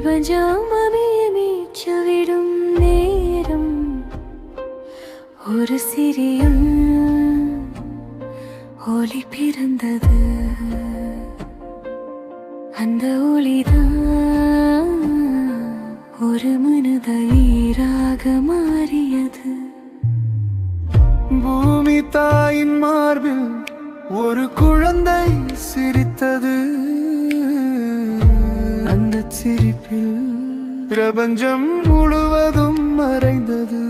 பிரபஞ்சம் மீச்சவிடும் நேரம் ஒரு சிறியும் ஒளி பிறந்தது. அந்த ஒளிதான் ஒரு மனத ஈராக மாறியது. பூமி தாயின் மார்பில் ஒரு குழந்தை சிரித்தது. அந்த சிரிப்பில் பிரபஞ்சம் முழுவதும் மறைந்தது.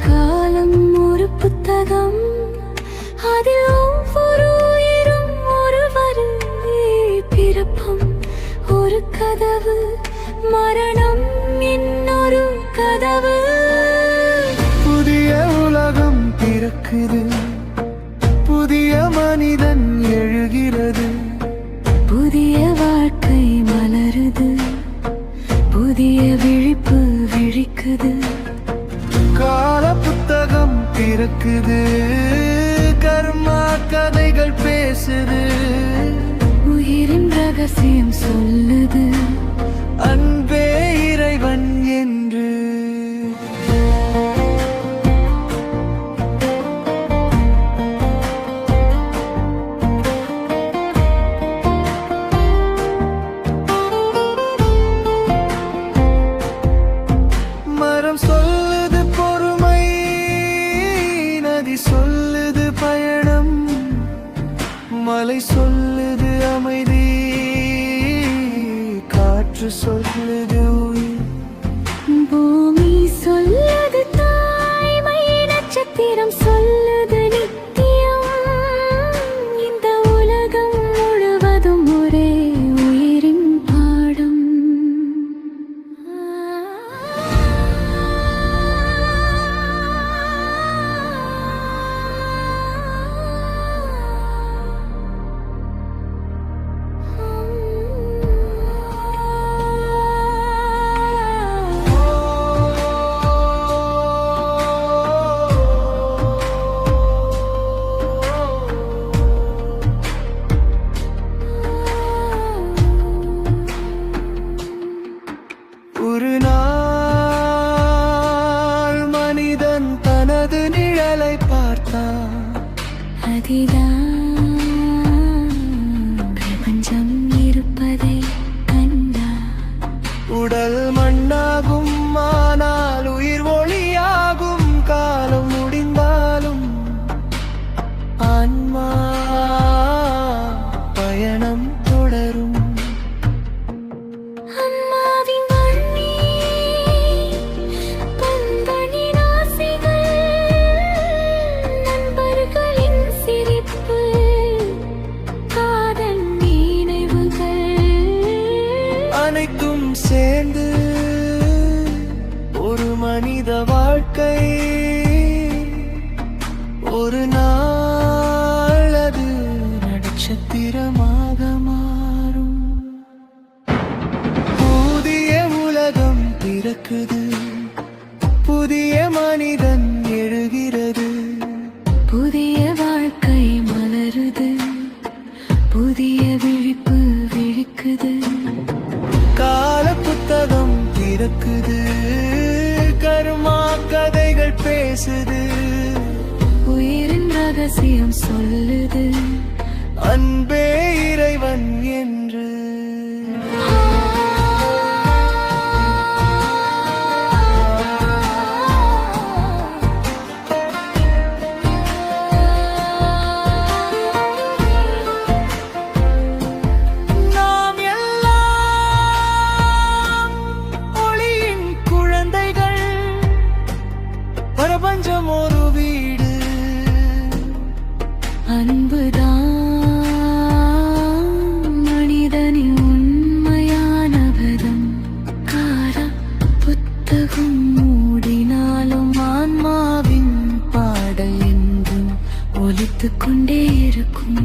காலம் ஒரு புத்தகம், அதில் ஒவ்வொரு உயிரும் ஒரு வரி. பிறப்பும் ஒரு கதவு, மரணம் இன்னொரு கதவு. புதிய உலகம் பிறக்குது, புதிய மனிதன் எழுகிறது. புதிய வாழ்க்கை மலருது, புதிய விழிப்பு விழிக்குது. கால புத்தகம் திறக்குது, கர்மா கதைகள் பேசுது. உயிரின் ரகசியம் சொல்லுது, அன்பே இறைவன் என்று. மரம் சொல்லுது பொறுமை, நதி சொல்லுது பயணம், மலை சொல்லுது அமைதி, காற்று சொல்லுது உயிர். பூமி சொல்லுது தாய்மை, நட்சத்திரம் சொல்லுது நித்தியம். இந்த உலகம் முழுவதும் ஒரே உயிரின் பாடம். ஒரு நாள் மனிதன் தனது நிழலை பார்த்தான். அதிதான் பிரபஞ்சம் இருப்பதை கண்டார். உடல் மண்ணாகும், ஆனால் உயிர் ஒளியாகும். காலம் முடிந்தாலும் ஆன்மா பயணம் தொடரும். அம்மாவின் கண்ணீர், பந்தனின் ஆசைகள், நண்பர்களின் சிரிப்பு, காதல் நினைவுகள் அனைத்தும் சேர்ந்து ஒரு மனித வாழ்க்கை. ஒரு நாள் அது நட்சத்திரமாக மாறும். புதிய உலகம் பிறக்குது, புதிய மனிதன் எழுகிறது. புதிய வாழ்க்கை மலருது, புதிய விழிப்பு விழிக்குது. கால புத்தகம் திறக்குது, கர்மா கதைகள் பேசுது. உயிரின் ரகசியம் சொல்லுது, அன்பே இறைவன் என்று. நாம் எல்லாம் ஒளியின் குழந்தைகள். பிரபஞ்சம் ஒரு வீடு, அன்புதான் மனிதனின் உண்மையான பதம். கார புத்தகம் மூடினாலும் ஆன்மாவின் பாடல் என்றும் ஒலித்துக் கொண்டே இருக்கும்.